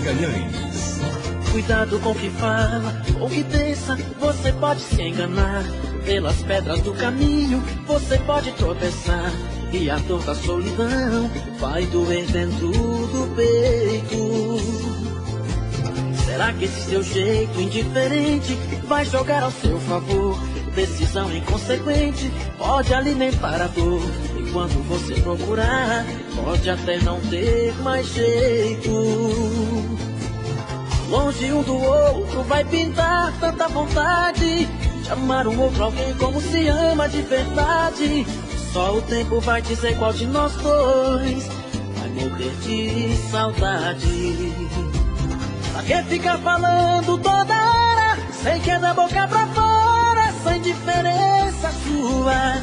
Magalhães. Cuidado com o que fala, ou que pensa, você pode se enganar. Pelas pedras do caminho, você pode tropeçar. E a dor da solidão vai doer dentro do peito. Será que esse seu jeito indiferente vai jogar ao seu favor? Decisão inconsequente pode alimentar a dor. E quando você procurar, pode até não ter mais jeito. Longe um do outro vai pintar tanta vontade de amar um outro alguém como se ama de verdade. Só o tempo vai dizer qual de nós dois vai morrer de saudade. Pra que ficar falando toda hora, sei que é da boca pra fora, sem diferença sua.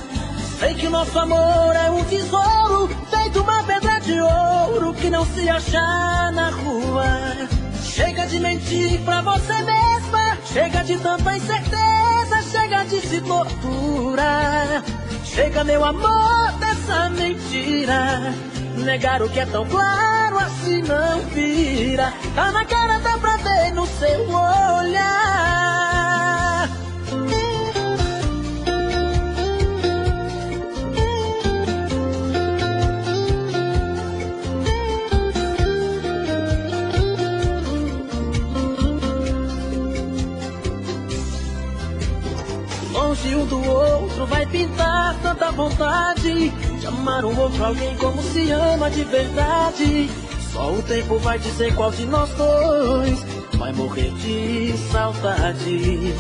Sei que o nosso amor é um tesouro, feito uma pedra de ouro que não se acha na rua. Chega de mentir pra você mesma, chega de tanta incerteza, chega de se torturar. Chega, meu amor, dessa mentira. Negar o que é tão claro assim não vira. Tá na cara, dá pra ver no seu olhar. Longe um do outro vai pintar tanta vontade de amar um outro alguém como se ama de verdade. Só o tempo vai dizer qual de nós dois vai morrer de saudade.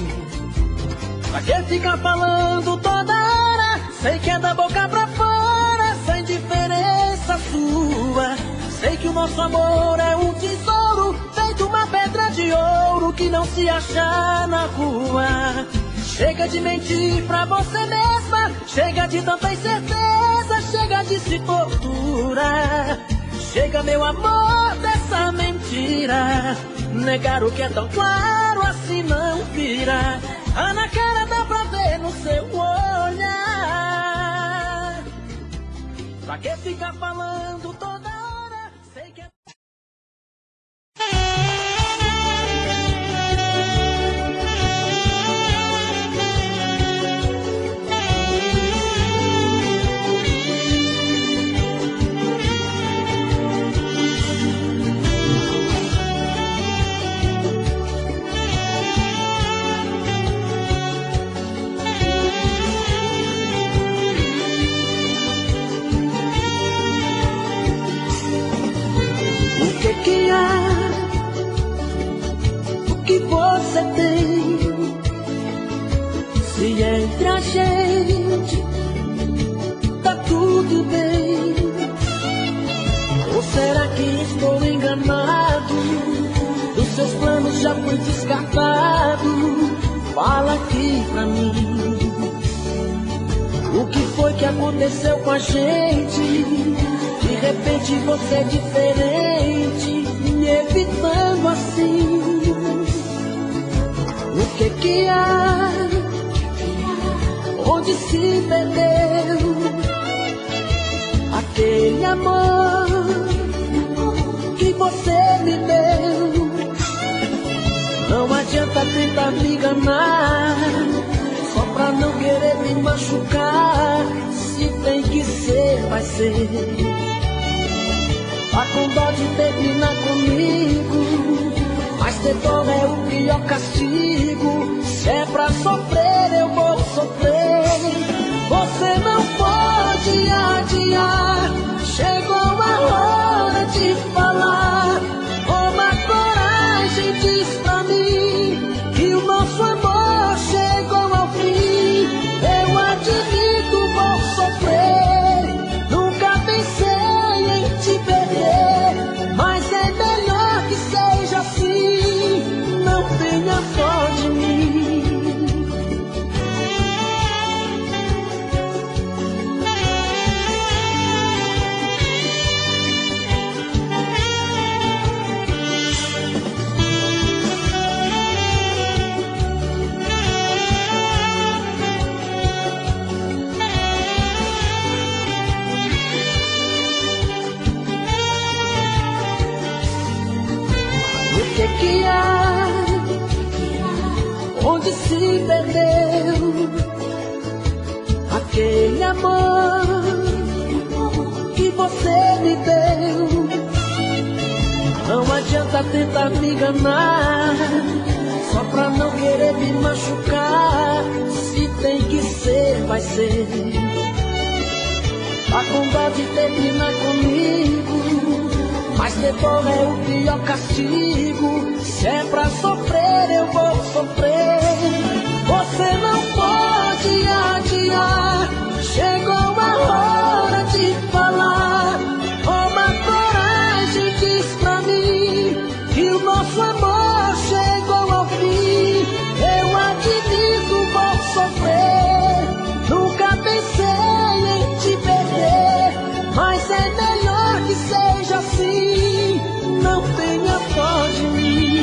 Pra que ficar falando toda hora, sei que é da boca pra fora, sem diferença sua. Sei que o nosso amor é um tesouro, feito uma pedra de ouro que não se acha na rua. Chega de mentir pra você mesma, chega de tanta incerteza, chega de se torturar. Chega, meu amor, dessa mentira. Negar o que é tão claro assim não vira. Ah, na cara dá pra ver no seu olhar. Pra que ficar falando toda hora, sei que é... O que você tem? Se entre a gente tá tudo bem, ou será que estou enganado? Dos seus planos já fui descartado. Fala aqui pra mim, o que foi que aconteceu com a gente? De repente você é diferente, me evitando assim. O que há? Onde se perdeu aquele amor que você me deu? Não adianta tentar me enganar, só pra não querer me machucar. Se tem que ser, vai ser. Tá com dó de terminar comigo, mas ter dó é o pior castigo. Se é pra sofrer, eu vou sofrer. Você não pode adiar, chegou a hora de falar. Toma coragem, diz pra mim que o nosso amor chegou ao fim. Eu admito, vou sofrer, nunca pensei em te perder, mas é melhor que seja assim. Não tenha dó de mim. amor que você me deu. Não adianta tentar me enganar, só pra não querer me machucar. Se tem que ser, vai ser. Tá com dó de terminar comigo, mas depois é o pior castigo. Se é pra sofrer, eu vou sofrer. Você não pode adiar, chegou a hora de falar. Toma coragem, diz pra mim que o nosso amor chegou ao fim. Eu admito, vou sofrer. Nunca pensei em te perder, mas é melhor que seja assim. Não tenha dó de mim.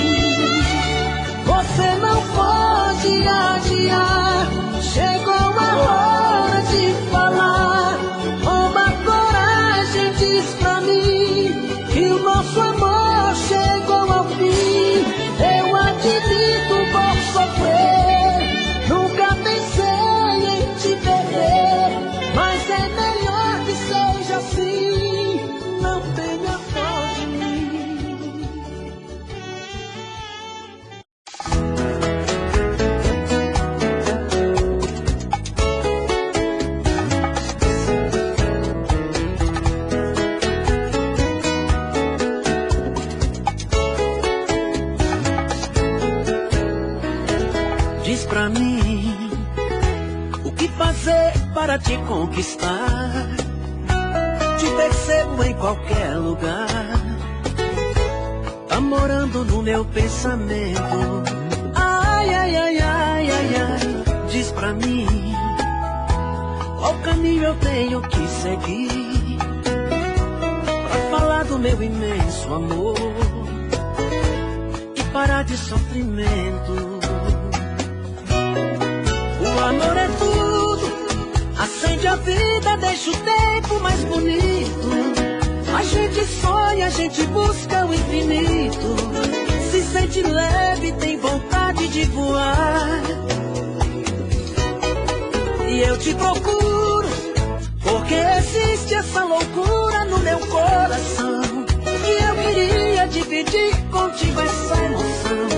Você não pode adiar, chegou a hora de falar. Toma coragem, diz pra mim que o nosso amor chegou ao fim. Eu admito, vou sofrer. Nunca pensei em te perder, mas é melhor que seja assim. Não tenha dó de mim. Diz pra mim o que fazer para te conquistar. Te percebo em qualquer lugar, tá morando no meu pensamento. Ai, ai, ai, ai, ai, ai. Diz pra mim qual caminho eu tenho que seguir pra falar do meu imenso amor e parar de sofrimento. O amor é tudo, acende a vida, deixa o tempo mais bonito. A gente sonha, a gente busca o infinito. Se sente leve, tem vontade de voar. E eu te procuro, porque existe essa loucura no meu coração. E eu queria dividir contigo essa emoção,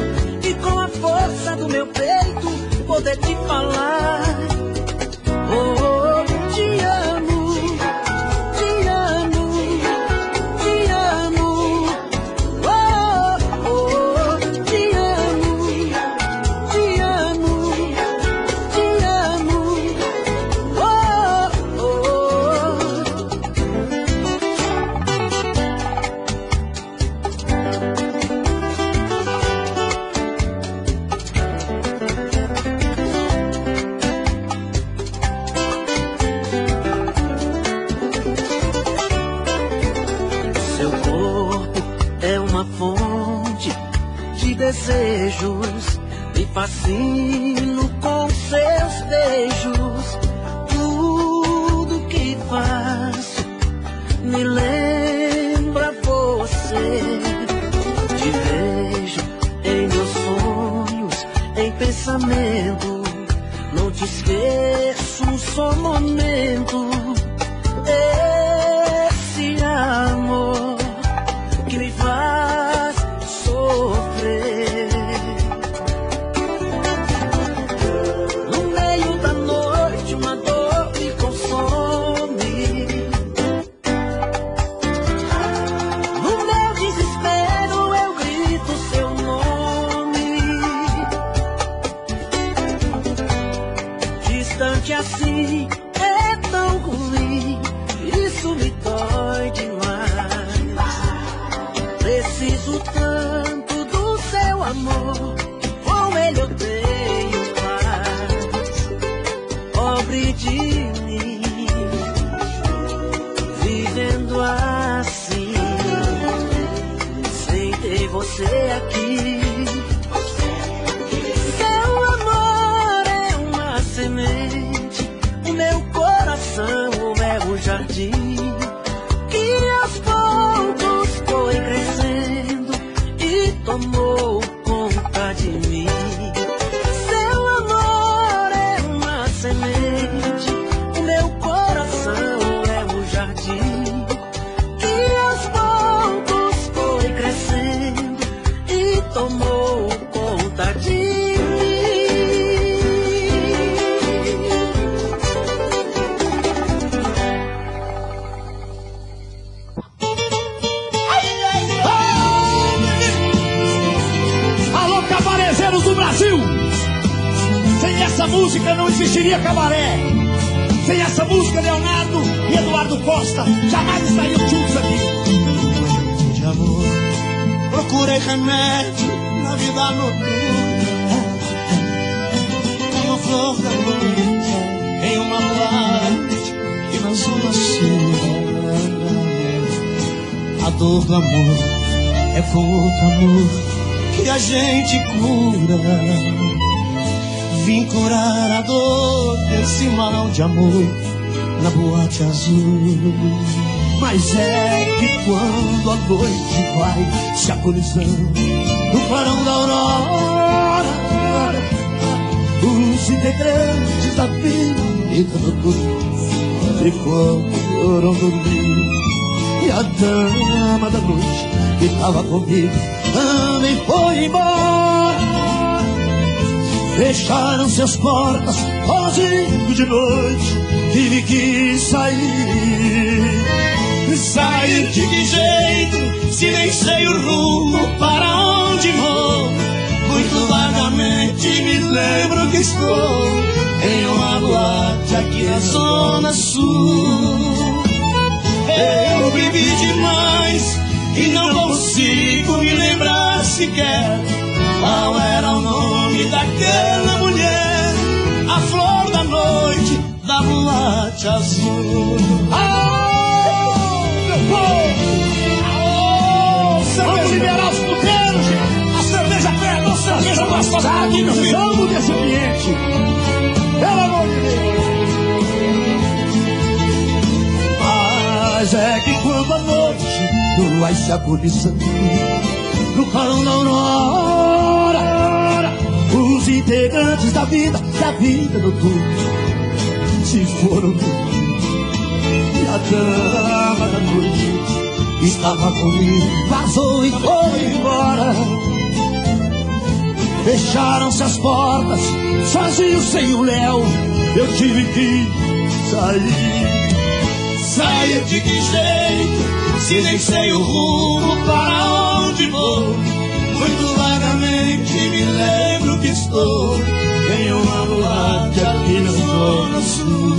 e com a força do meu peito poder te falar. Oh, oh, te amo, te amo, te amo. Oh, oh, te amo, te amo, te amo. Oh, oh. Seu corpo é uma fonte de desejos, me fascino com seus beijos. Tudo que faço me lembra você. Te vejo em meus sonhos, em pensamento. Não te esqueço um só momento. Esse amor que me faz sofrer. No meio da noite uma dor me consome. No meu desespero eu grito seu nome. Distante assim é tão ruim, isso me dói demais. Preciso tanto do seu amor, com ele eu tenho paz. Pobre de mim, vivendo assim, sem ter você aqui. Seu amor é uma semente, o meu coração é o jardim, que aos poucos foi crescendo e tomou conta de mim. Seu amor é uma semente, o meu coração sucessos do Brasil. Sem essa música não existiria Cabaré. Sem essa música, Leonardo e Eduardo Costa jamais estariam juntos aqui. De amor, procurei remédio na vida noturna, como a flor da noite em uma boate e na zona sul. A dor do amor é com outro amor que a gente cura. Vim curar a dor desse mal de amor na boate azul. Mas é que quando a noite vai se agonizando no clarão da aurora, os integrantes da vida noturna ficam chorando dormir. E a dama da noite que estava comigo também foi embora. Fecharam-se as portas, sozinho de noite, tive que sair. Sair de que jeito, se nem sei o rumo para onde vou? Muito vagamente me lembro que estou em uma boate aqui na zona sul. Eu bebi demais e não consigo me lembrar sequer qual era o nome daquela mulher, a flor da noite da boate azul. Meu povo! Vamos liberar os puteiros, gente! A cerveja preta, a cerveja gostosa aqui, meu filho! Vamos desse ambiente! Pelo amor de Deus! Mas é que quando a noite vai se agonizando no clarão da aurora, os integrantes da vida noturna se foram. E a dama da noite estava comigo, vazou e foi embora. Fecharam-se as portas, sozinho sem o Léo, eu tive que sair. Sair de que jeito, se nem sei o rumo para onde vou? Muito vagamente me lembro que estou em uma boate aqui na zona sul.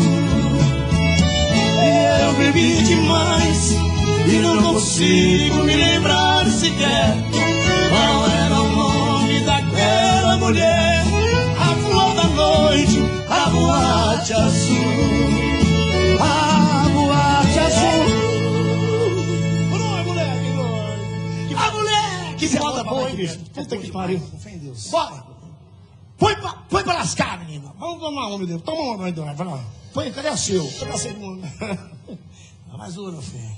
E eu bebi demais e não consigo me lembrar sequer qual era o nome daquela mulher, a flor da noite, a boate azul. A boate azul. A mulher que foda boa, hein, bicho? Puta que pariu. Fé em Deus. Bora. Põe pra lascar, menina. Vamos tomar uma, meu Deus. Toma uma, meu Deus. Vai lá. Põe, cadê o seu? Cadê a segunda? Mais uma, meu filho.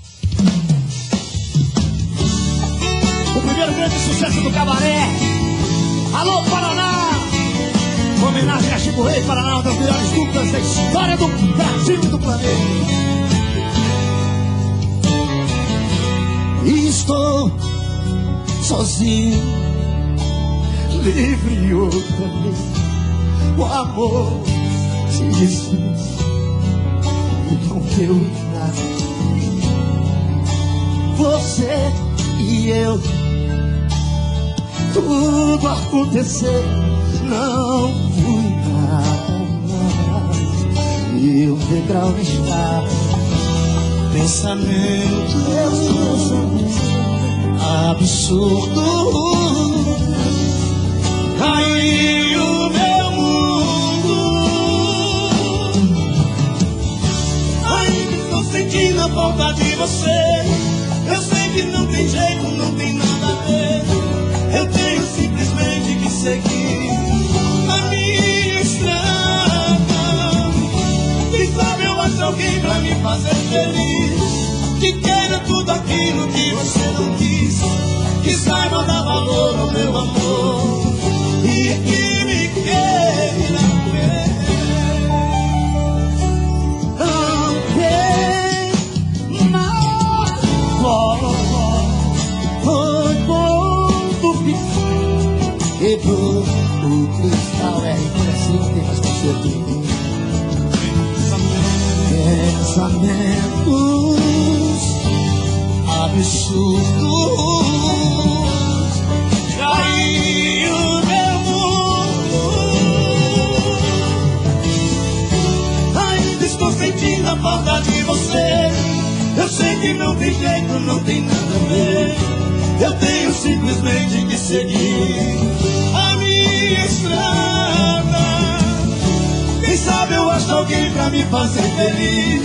O primeiro grande sucesso do Cabaré. Alô, Paraná! Homenagem a Chico Rei, Paraná, uma das melhores duplas da história do Brasil e do planeta. E estou sozinho, livre outra vez. O amor se desfez e não deu em nada. Você e eu, tudo aconteceu, não fui nada mais. E o degrau me está. Pensamento, absurdo, caiu meu mundo. Ainda estou sentindo a falta de você. Eu sei que não tem jeito, não tem nada a ver. Eu tenho simplesmente que seguir a minha estrada. Quem sabe eu acho alguém pra me fazer feliz, que queira tudo aquilo que você não quis, que saiba dar valor ao meu amor e que me queira ver. Alguém mais foi bom que quebrou o cristal. É assim, não tem mais conserto. Pensamentos absurdos, caiu meu mundo. que não tem jeito, não tem nada a ver. Eu tenho simplesmente que seguir a minha estrada. Quem sabe eu acho alguém pra me fazer feliz,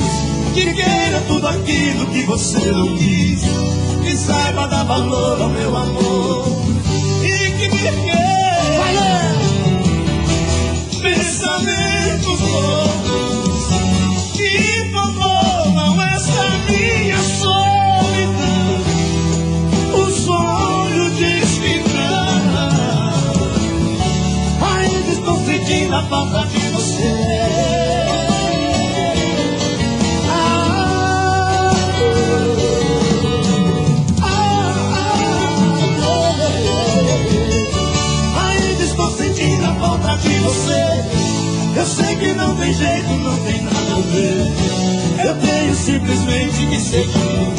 que queira tudo aquilo que você não quis, que saiba dar valor ao meu amor e que me queira. Pensamentos loucos que povoam essa minha solidão, o sonho de ficar. Ainda estou sentindo a falta de você. Ainda estou sentindo a falta de você. Eu sei que não tem jeito, não tem nada a ver. Eu tenho simplesmente que seguir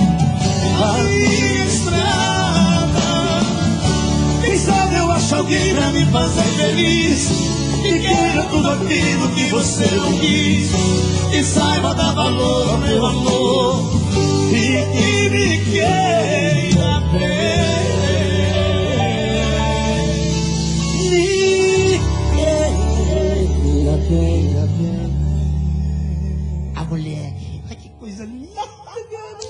a minha estrada. Quem sabe eu acho alguém pra me fazer feliz, que queira tudo aquilo que você não quis, que saiba dar valor ao meu amor e que me queira bem. A mulher. Ai, que coisa linda, garoto.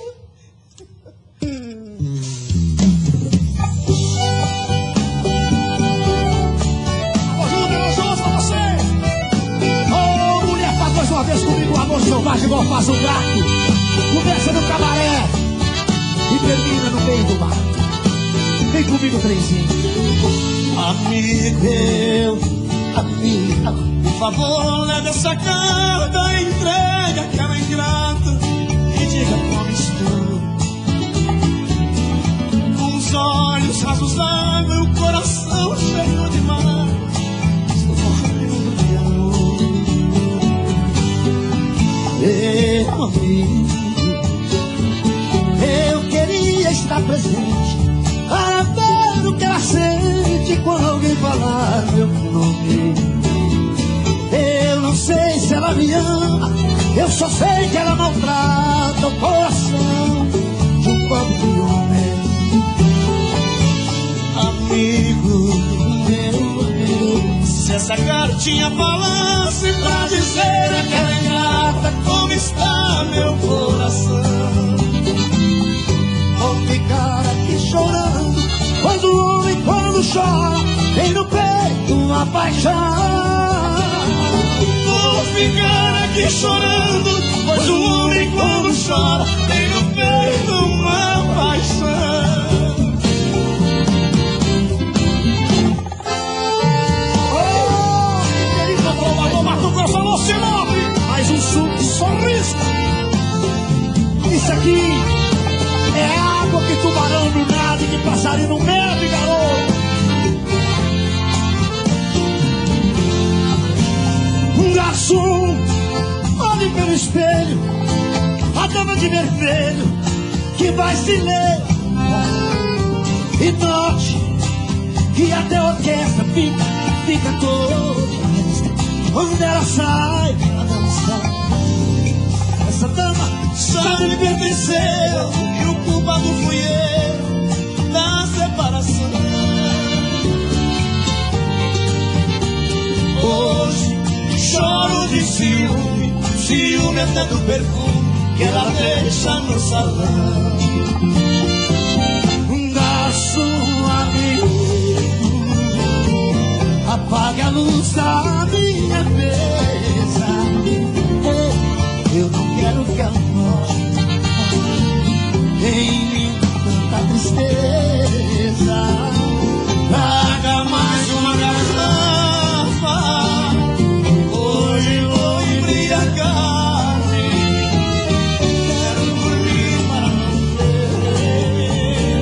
Pra você. Ô, mulher, faz mais uma vez comigo o amor selvagem igual faz um gato. Começa no cabaré e termina no meio do mar. Vem comigo, trenzinho. Amigo, amigo, por favor, leve essa carta, entregue aquela ingrata e diga como estou. Com os olhos rasos d'água e o coração cheio de mar, estou morrendo de amor. Meu amigo, Eu queria estar presente para ver o que ela sente quando alguém falar meu nome. Eu não sei se ela me ama, eu só sei que ela maltrata o coração de um pobre homem. amigo, meu amigo, se essa cartinha falasse pra dizer aquela ingrata como está meu coração, Vou ficar aqui chorando, pois o homem quando chora tem no peito uma paixão. vou ficar aqui chorando, pois o homem quando chora tem no peito uma paixão. Mato Grosso, alô, Sinop! Mais um sorriso. Isso aqui é água que tubarão não nada e que passarinho não bebe, garoto. Um garçom, olhe pelo espelho, a dama de vermelho que vai se ler. E note que até a orquestra fica toda quando ela sai a dançar. Essa dama Sabe me pertenceu e o culpado fui eu da separação. Hoje choro de ciúme, ciúme até do perfume que ela deixa no salão. Um garçom amigo, apague a luz da minha mesa. Eu não quero que ela mostre em mim tanta tristeza. Traga mais uma garrafa, hoje vou embriagar-me. Quero dormir para não ver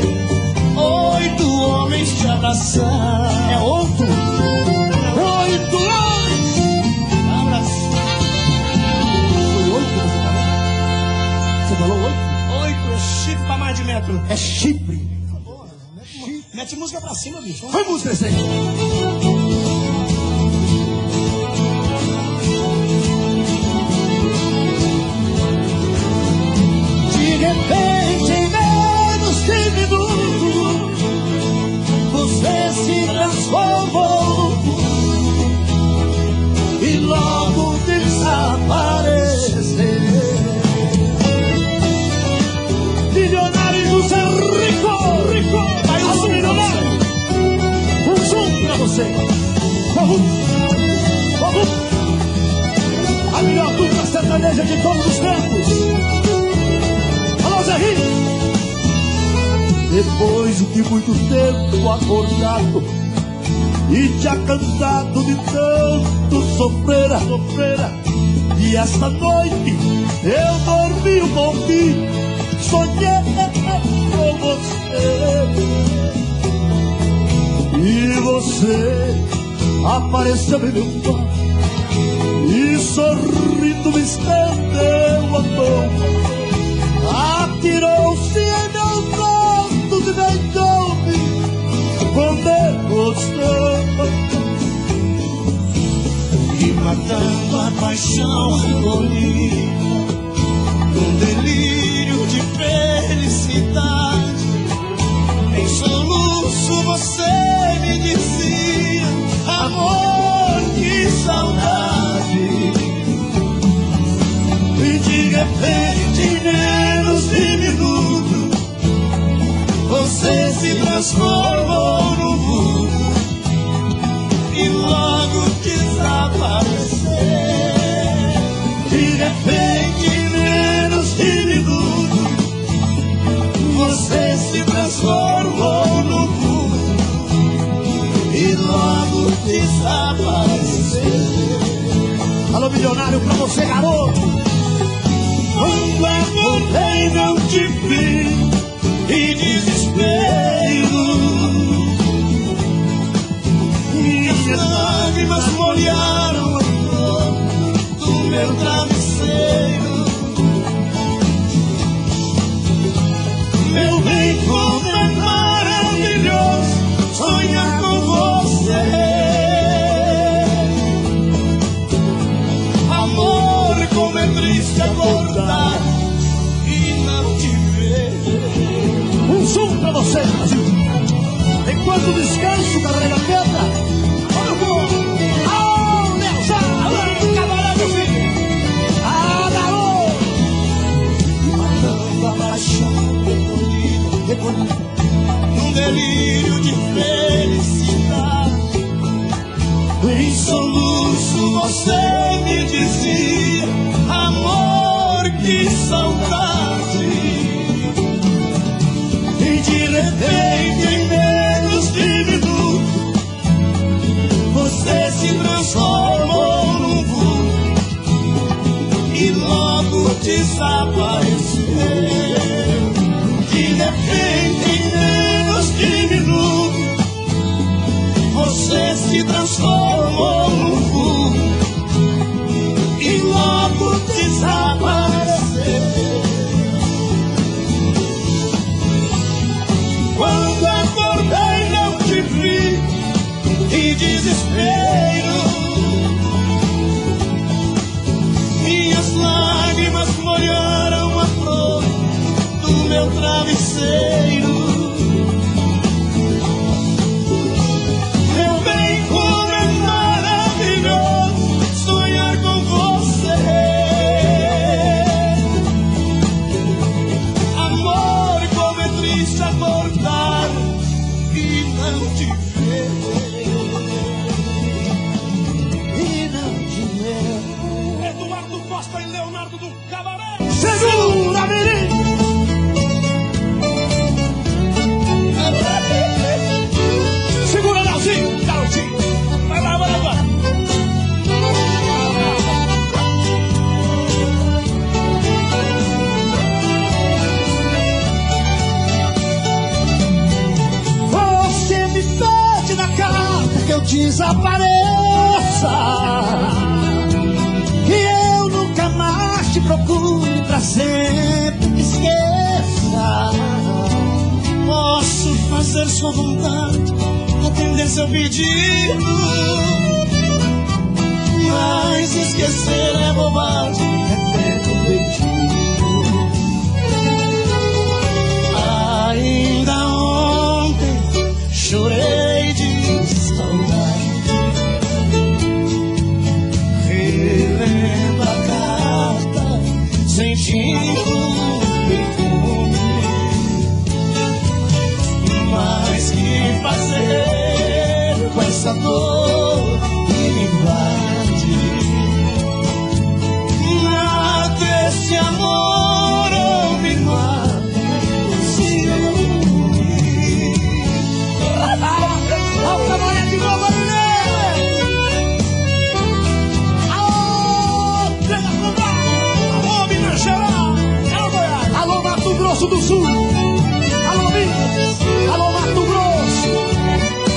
8 homens te abraçar. É outro? 8 homens! Abraçar. Foi 8 que você falou? Você falou 8? 8 chifre pra mais de metro. É Chipre. Mete música pra cima, bicho. Foi música esse aí. De repente povo! Povo! A melhor dupla sertaneja de todos os tempos! Alô, Zé Rino! Depois de muito tempo acordado e já cansado de tanto sofrer, e esta noite eu dormi um pouquinho, sonhei com você, e você apareceu em meu quarto e sorrindo me estendeu a mão, atirou-se em meus braços e beijou-me com devoção, e matando a paixão recolhida num delírio de felicidade. Em soluço você me dizia: amor, que saudade. E de repente, em menos de minuto, você se transformou no mundo e logo desapareceu. De repente, em menos de minuto, você se transformou no mundo e logo desapareceu. Alô, milionário, pra você, garoto! Quando acordei não te vi, e desespero, minhas lágrimas molharam a flor do meu travesseiro. Meu bem, como é maravilhoso sonhar com você. Amor, como é triste acordar e não te ver. Um som pra você, Brasil! Enquanto descanso, galera da pedra! Olha o povo! Aô, Nelson! Alô, camarada, meu filho! Ah, garoto! Matando a paixão recolhida num delírio de felicidade. Em soluço você me dizia: amor, que saudade. E de repente, em menos de minuto, você se transformou num vulto e logo desapareceu. De repente, em menos de minuto, você se transformou num vulto e logo desapareceu. Quando acordei não te vi, e desespero, minhas lágrimas molharam a flor do meu travesseiro. Meu bem, como é maravilhoso sonhar com você. Amor, como é triste acordar e não te ver. E não te ver. Eduardo Costa e Leonardo do Cabaré. Segura, menino! Segura, Nelsinho, garotinho. Vai lá, vai lá, vai lá. Você me pede na carta que eu desapareça, que eu nunca mais te procure, pra sempre me esqueça. Posso fazer sua vontade, atender seu pedido, mas esquecer é bobagem, É tempo perdido. Ainda ontem chorei de saudade, relendo a carta, sentindo perfume. Mas que fazer com essa dor me invade. Mata esse amor ou me mata o ciúme. Olha o camaré de novo, alô, Mato Grosso do Sul, alô, Minas, alô, Mato Grosso,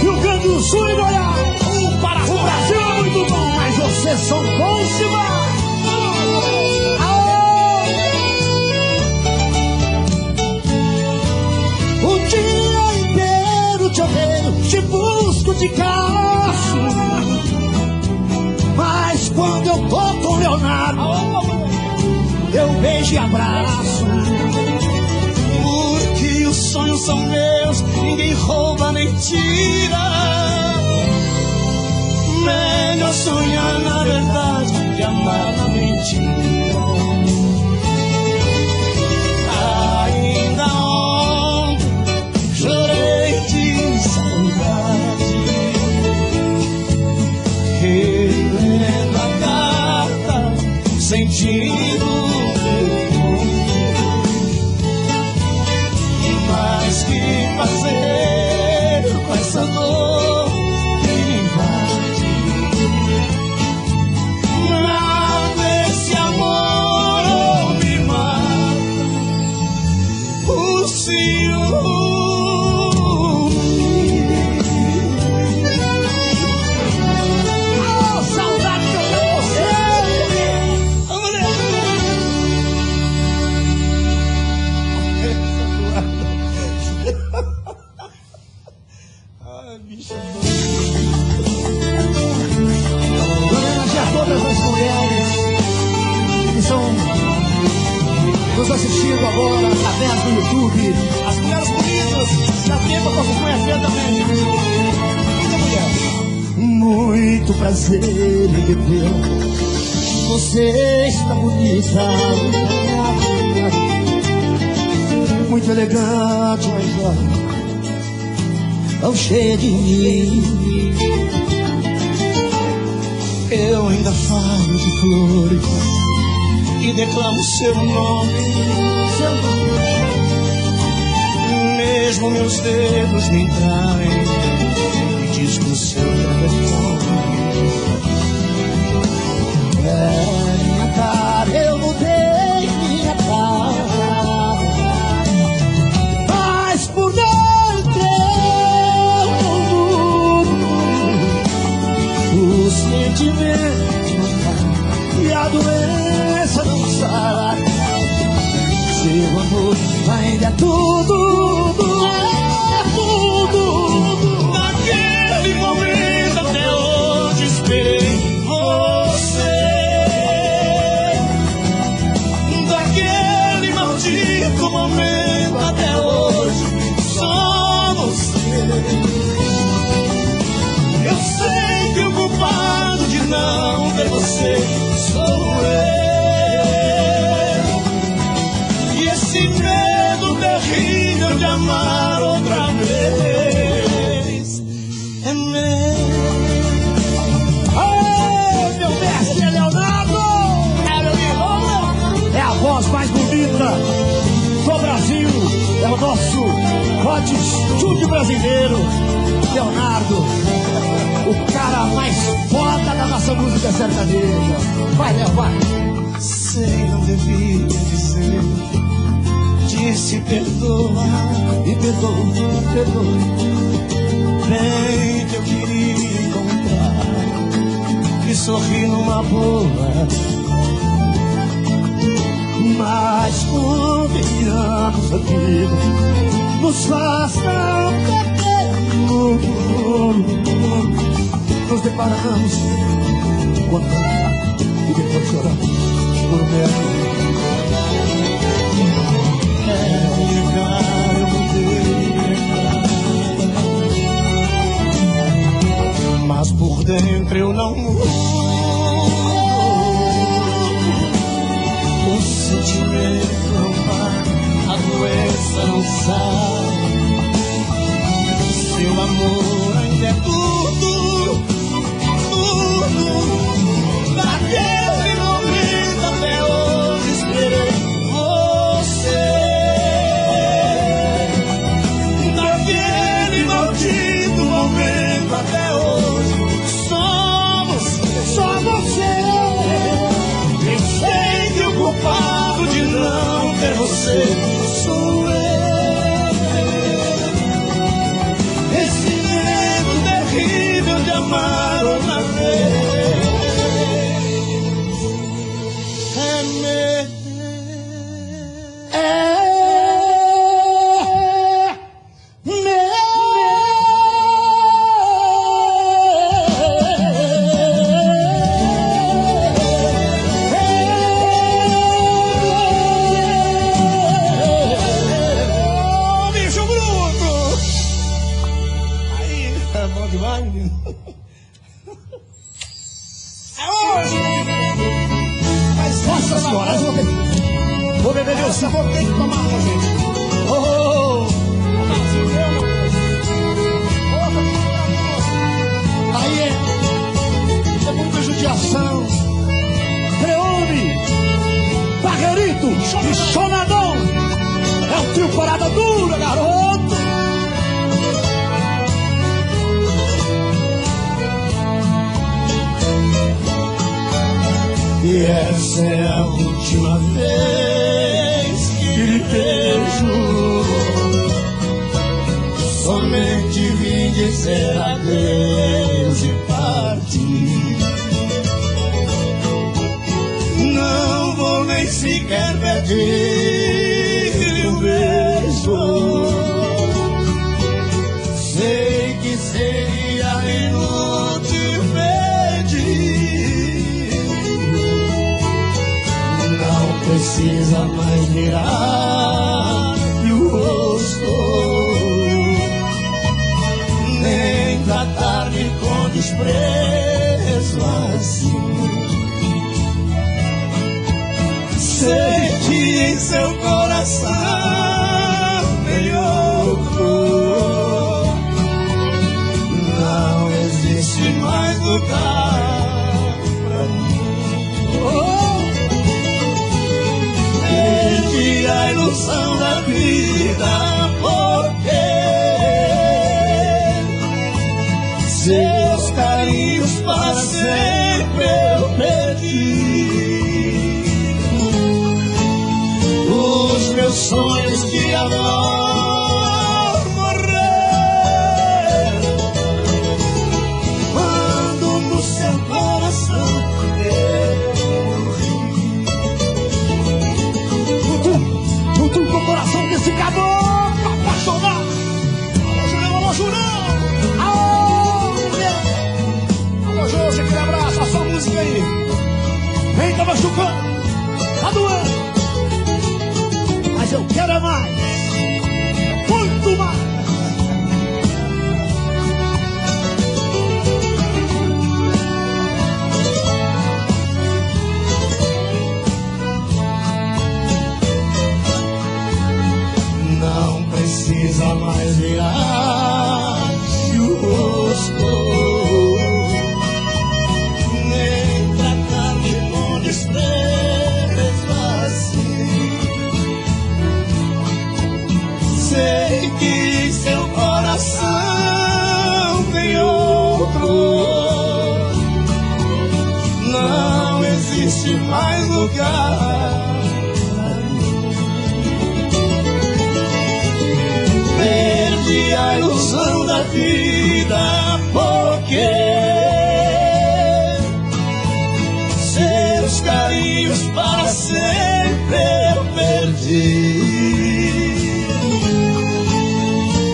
Rio Grande do Sul e Goiás. O Brasil é muito bom, mas vocês são bons demais. O dia inteiro te odeio, te busco, te caço, mas quando eu tô com Leonardo, eu beijo e abraço. Porque os sonhos são meus, ninguém rouba nem tira. Melhor sonhar na verdade que amar na mentira. Ainda ontem chorei de saudade, relendo a carta, sentindo. Mas que fazer com essa dor que me invade? Mata esse amor ou me mata o ciúme. Oh, saudade que eu tenho você. Vamos ver. Ai, bicho. Homenagem a todas as mulheres que estão nos assistindo agora através do YouTube. As mulheres bonitas, já tem pra vocês conhecerem também, gente. Muita mulher. Muito prazer em rever. Você está bonita, muito elegante, mas olha, tão cheia de mim. Eu ainda falo de flores e declamo seu nome. Mesmo meus dedos me traem e diz o seu telefone. Minha cara, eu mudei minha cara, mas por dentro eu mudo. O sentimento não vai e a doença não sai. Seu amor ainda é tudo, é tudo. Naquele momento até hoje esperei você. Daquele maldito momento até hoje só você. Eu sei que o culpado de não ter você sou eu. E esse medo terrível de amar outra vez é meu. Aê, meu mestre Leonardo! É a voz mais bonita do Brasil, é o nosso Hot Studio brasileiro, Leonardo, o cara mais foda da nossa música sertaneja. Vai, Léo, vai! Sei, não devia dizer, disse perdoa E perdoa, perdoa. bem que eu queria encontrar e sorrir numa boa. Mas convenhamos, a vida nos faz tão pequeno. Nos deparamos contando e depois choramos por medo. Negar, eu mudei, mas por dentro eu não mudo. O sentimento não vai, a doença não sai. Seu amor ainda é tudo, tudo. senhora, vou beber meu sangue, vou ter que tomar uma, gente. Aí é muita judiação. Creone, Barreirito e Chonadão. É um trio parada dura, garoto. E essa é a última vez que lhe vejo. Somente vim dizer adeus e partir. Não vou nem sequer pedir um beijo. Sei que seria inútil pedir. Não precisa mais virar o rosto, nem tratar-me com desprezo assim. Sei que em seu coração tem outro. Não existe mais lugar pra mim. Perdi a ilusão da vida, porque seus carinhos para sempre eu perdi. Os meus sonhos de amor morrer quando no seu coração eu morri. Tudo com o coração desse caboclo apaixonado. Alô, Jurão! Alô, mulher! Alô, Jô, aquele abraço, a sua música aí. Vem, tá machucando, tá doendo. Mas eu quero é mais, muito mais. Não precisa mais virar o rosto, nem tratar-me com desprezo assim. Sei que seu coração tem outro. Não existe mais lugar. Perdi a ilusão da vida, porque seus carinhos para sempre eu perdi.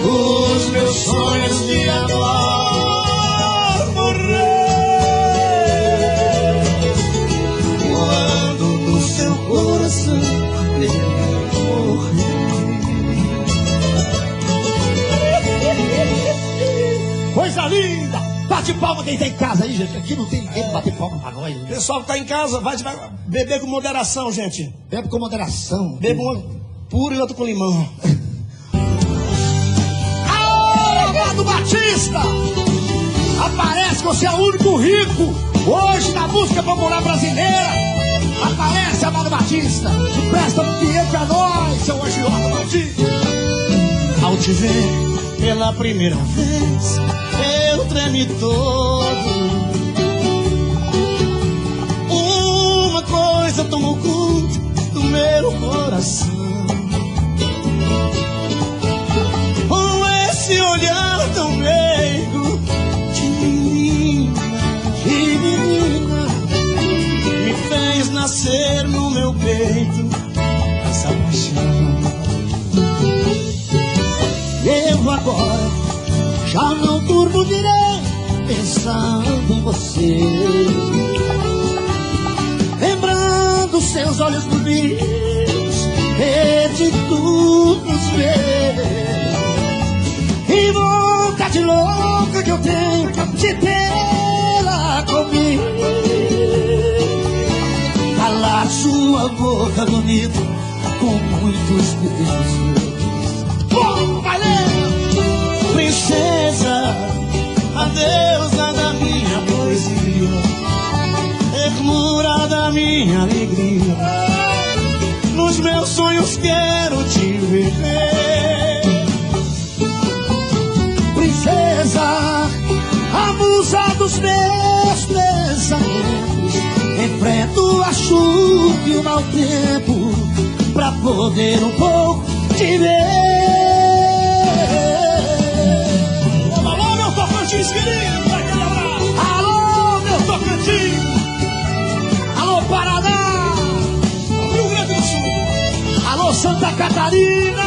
Os meus sonhos de amor morrer quando do seu coração eu morri. Coisa linda! Bate palma quem tá em casa aí, gente. Aqui não tem ninguém pra bater palma pra nós. O pessoal que tá em casa vai beber com moderação, gente. Bebe com moderação. Bebe um puro e outro com limão. Amado Batista! Aparece que você é o único rico hoje na música popular brasileira. Aparece, Amado Batista. E presta dinheiro pra nós, seu agiota Batista. Ao te ver pela primeira vez, eu tremi todo. Uma coisa tomou conta do meu coração. Com esse olhar tão meigo de menina, me fez nascer no meu peito essa paixão. Eu agora já não durmo direito pensando em você, lembrando seus olhos bonitos, de tudo nos ver. E vontade louca que eu tenho de tê-la comigo, calar sua boca bonita com muitos beijos. Bom, valeu! Princesa, a deusa da minha poesia, ternura da minha alegria, nos meus sonhos quero te ver. Princesa, a musa dos meus pensamentos, enfrento a chuva e o mau tempo pra poder um pouco te ver. Alô, meu Tocantins querido, aquele abraço. Alô, meu Tocantins. Alô, Paraná. Rio Grande do Sul. Alô, Santa Catarina.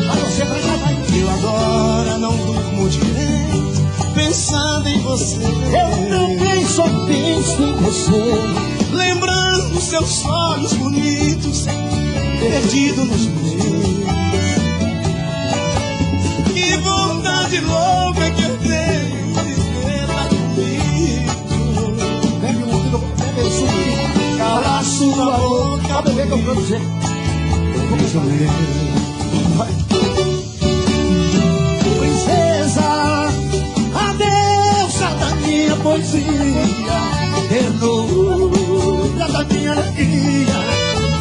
Alô, sempre vai. Eu agora não durmo direito, pensando em você. Eu também só penso em você, lembrando seus olhos bonitos, perdido nos meus. Que vontade louca que eu tenho de vê-la comigo. bebe um pouquinho, bebe o suco, cala sua boca, bebê que eu vou dizer. Princesa, a deusa da minha poesia, ternura da minha alegria,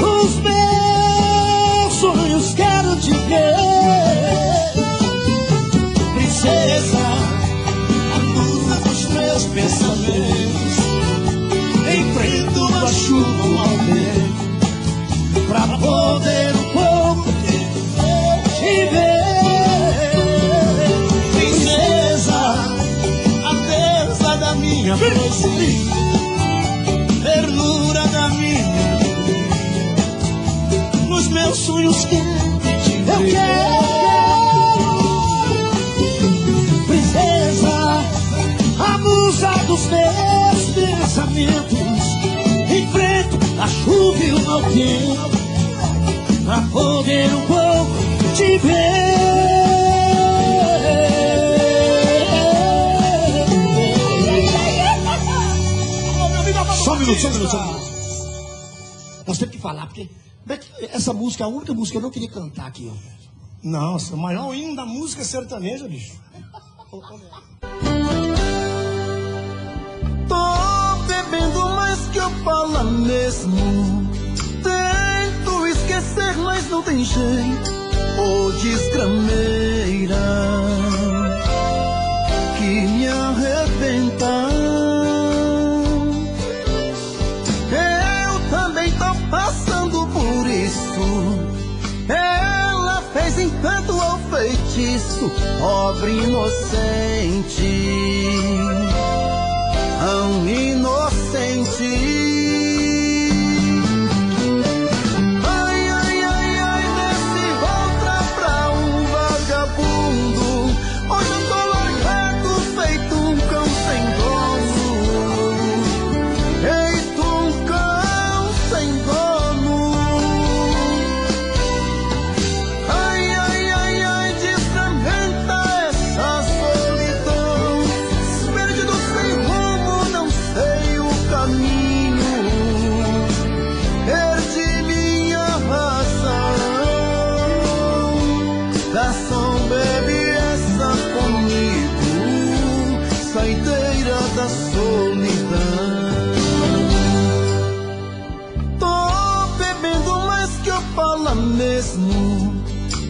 os meus sonhos quero te ver. Princesa, a musa dos meus pensamentos, enfrento a chuva ao vento, pra poder um pouco te ver. Princesa, a deusa da minha poesia, ternura da minha alegria, nos meus sonhos quero te ver. Eu quero, princesa, a musa dos meus pensamentos, enfrento a chuva e o mau tempo pra poder um pouco te ver. Só um minuto. Nós temos que falar, porque essa música é a única música que eu não queria cantar aqui, ó. Nossa, o maior hino da música sertaneja, bicho. Tô bebendo mais que eu falo mesmo. Tento esquecer, mas não tem jeito. Ô desgrameira que me arrebenta. Eu também tô passando por isso. Ela fez encanto ao feitiço, pobre inocente, tão inocente. Ai, ai, ai, ai, nesse volta pra um vagabundo. Hoje eu tô largado, feito um cão sem dono. Feito um cão sem dono. Ai, ai, ai, ai, desfragmenta essa solidão. Perdido sem rumo, não sei o caminho. Perdi minha razão. Garçom, bebe essa comigo, saideira da solidão. Tô bebendo mais que eu falo mesmo.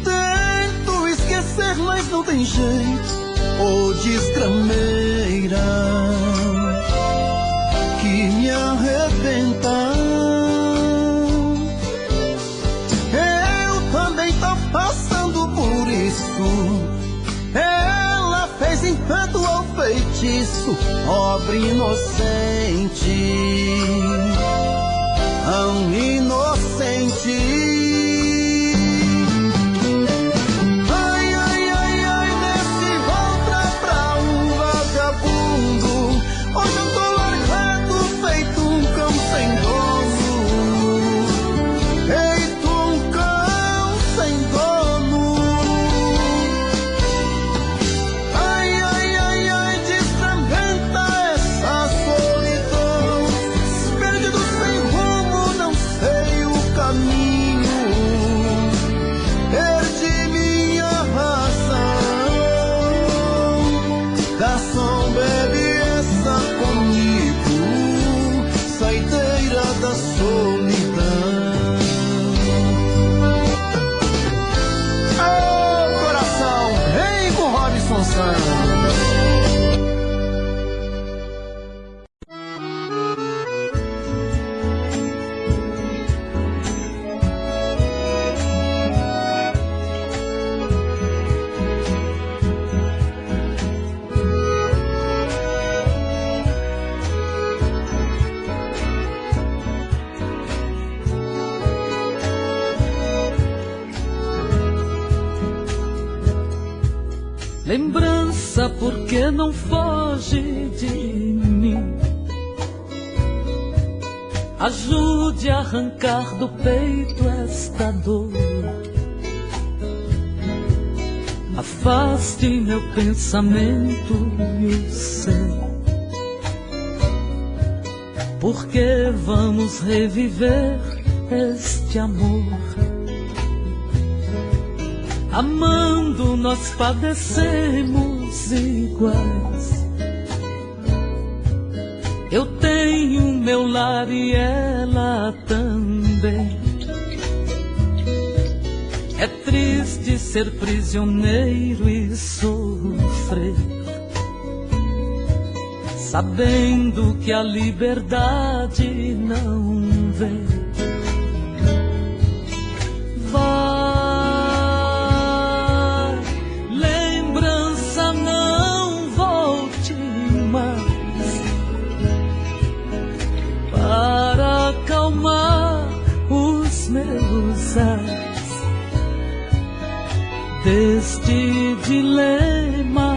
Tento esquecer, mas não tem jeito. Ô desgrameira que me arrebenta. Eu também tô passando por isso. Ela fez encanto ao feitiço, pobre inocente, tão inocente. Ai, ai, ai, ai, nesse volta pra um vagabundo. Hoje eu tô largado, feito um cão sem dono. Feito um cão sem dono. Ai, ai, ai, ai, desfragmenta essa solidão. Perdido sem Então bebe essa comigo, saideira da solidão. Oh, coração, vem com Robson Santos. Lembrança, por que não foge de mim? Ajude a arrancar do peito esta dor. Afaste meu pensamento e o seu. Porque vamos reviver este amor. Amando nós padecemos iguais. Eu tenho meu lar e ela também. É triste ser prisioneiro e sofrer, sabendo que a liberdade não vem. Deste dilema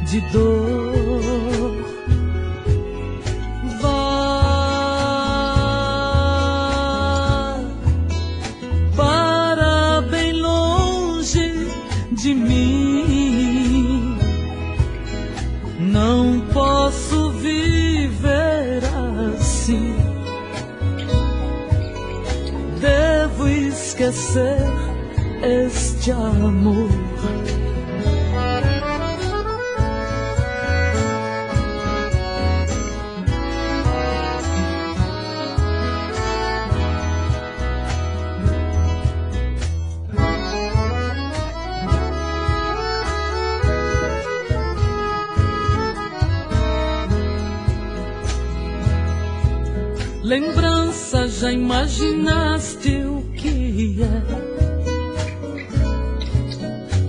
de dor, vá para bem longe de mim. Não posso viver assim. Devo esquecer este amor. Lembrança, já imaginaste o que é?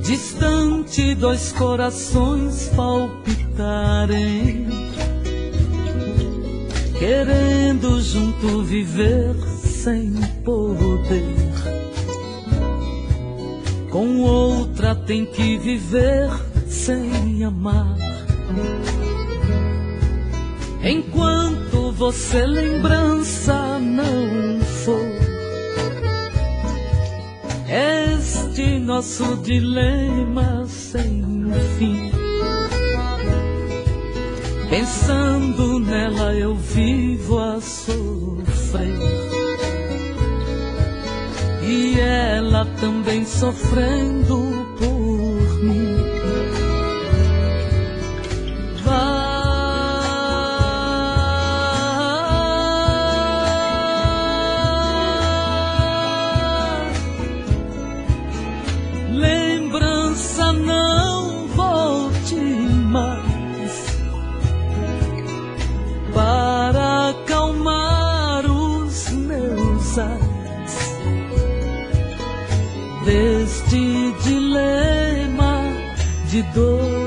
Distante, dois corações palpitarem, querendo junto viver sem poder. Com outra tem que viver sem amar. Enquanto você lembrança não for, este nosso dilema sem fim. Pensando nela eu vivo a sofrer, e ela também sofrendo por mim. Lembrança, não volte mais para acalmar os meus ais deste dilema de dor.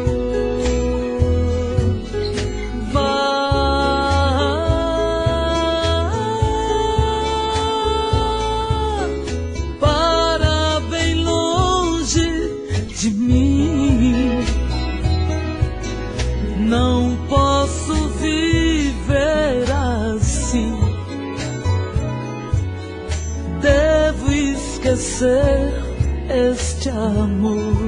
De mim, não posso viver assim. Devo esquecer este amor.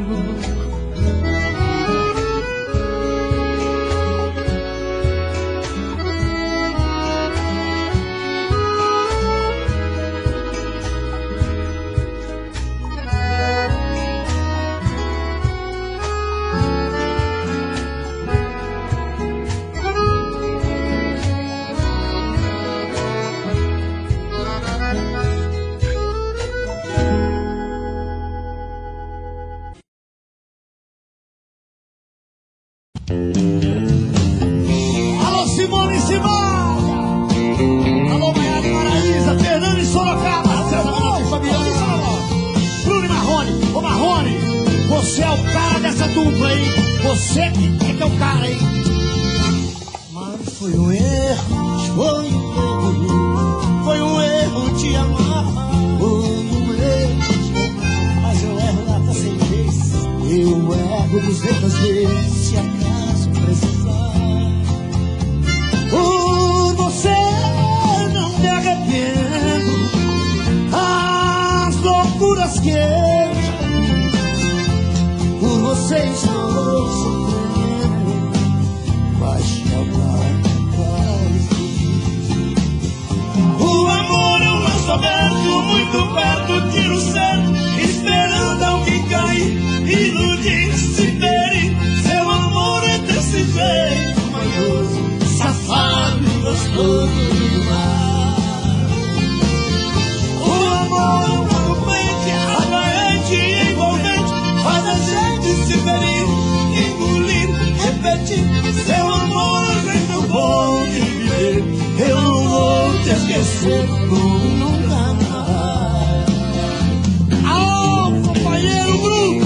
Você que é o cara aí. Mas foi um erro, foi um erro te amar. Foi um erro te amar. Mas eu erro lá 100 vezes. Eu erro 200 vezes. Se acaso precisar. Por você não me arrependo. As loucuras que eu já fiz, por você estou sofrendo. Mas jamais O amor é um laço aberto, muito perto, tiro certo, esperando alguém cair, iludir, se ferir. Seu amor é desse jeito manhoso, safado e gostoso demais. O amor é um envolvente, atraente e envolvente, faz a gente se ferir, engolir, repetir. Seu amor é muito bom de viver, eu não vou te esquecer nunca mais. Alô, companheiro Bruno.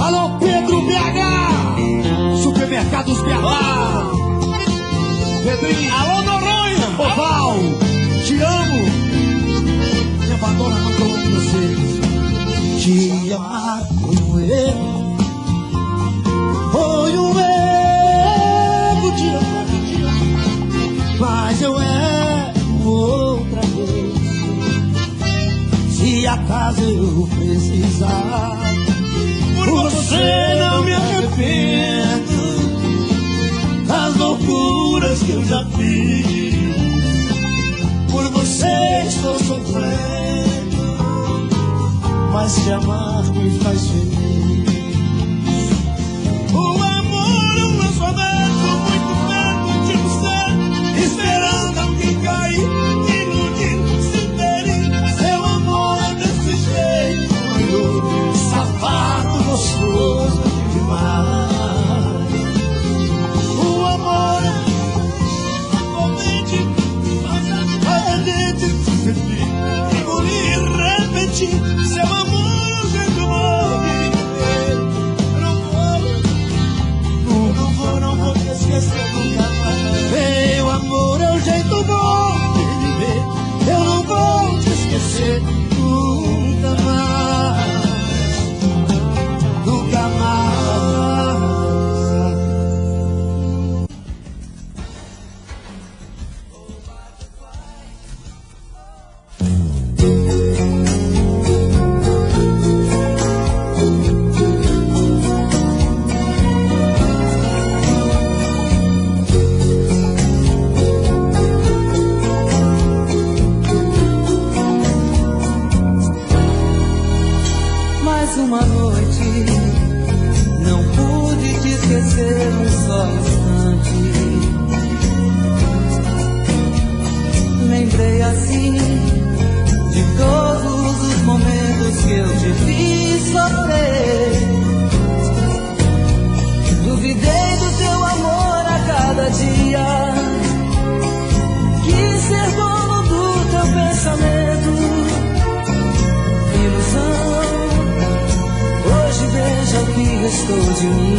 Alô, Pedro BH. Supermercados BH. Pedrinho. Alô, Noronha! Oval. Te amo. Me abandona, não tô com você. Te amar foi um erro. Foi um erro te amar. Mas eu erro outra vez. Se acaso eu precisar, Por você não me arrependo das loucuras que eu já fiz. Por você estou sofrendo, Mas te amar me faz feliz. o amor é um laço aberto, muito perto de você, esperando alguém cair, iludir, se ferir. Seu amor é desse jeito manhoso, safado, gostoso demais. o amor é envolvente, faz a gente se ferir, engolir, repetir. Seu amor é um jeito bom de viver. Eu não vou te esquecer nunca mais. Meu amor é o jeito bom de viver. Eu não vou te esquecer nunca mais. Nunca mais. Mais uma noite, não pude te esquecer um só instante. Lembrei assim de todos os momentos que eu te fiz sofrer. Duvidei do teu amor a cada dia. Quis ser dono do teu pensamento. Ilusão. Hoje veja o que restou de mim.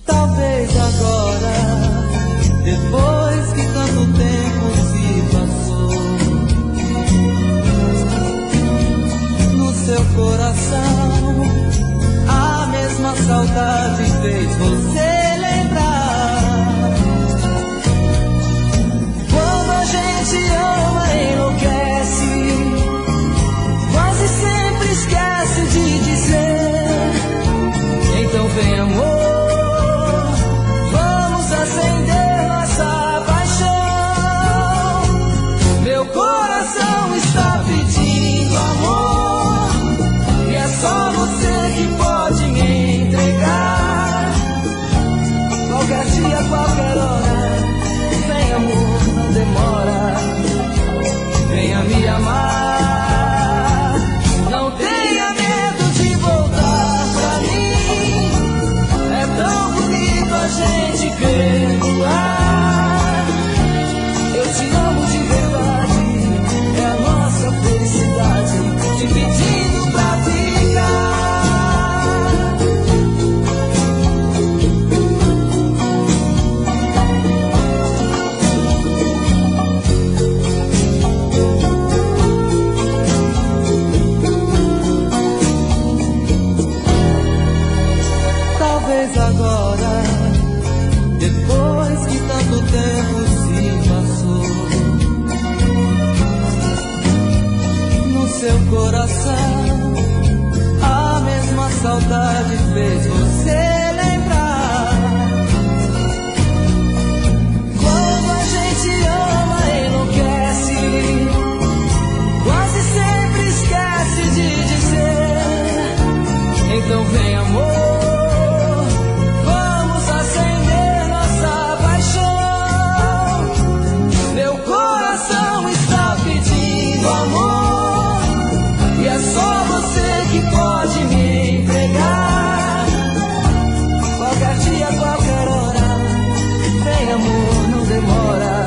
Talvez agora, depois que tanto tempo se passou, no seu coração a mesma saudade fez você lembrar. Quando a gente ama, enlouquece, quase sempre esquece de dizer. Então vem, amor, vamos acender nossa paixão. Meu coração está pedindo amor, e é só você que pode me entregar. talvez agora, depois que tanto tempo se passou, no seu coração a mesma saudade fez você lembrar. Quando a gente ama, enlouquece, quase sempre esquece de dizer. Então vem, amor, vamos acender nossa paixão. Meu coração está pedindo amor, e é só você que pode me entregar. Qualquer dia, qualquer hora, vem, amor, não demora.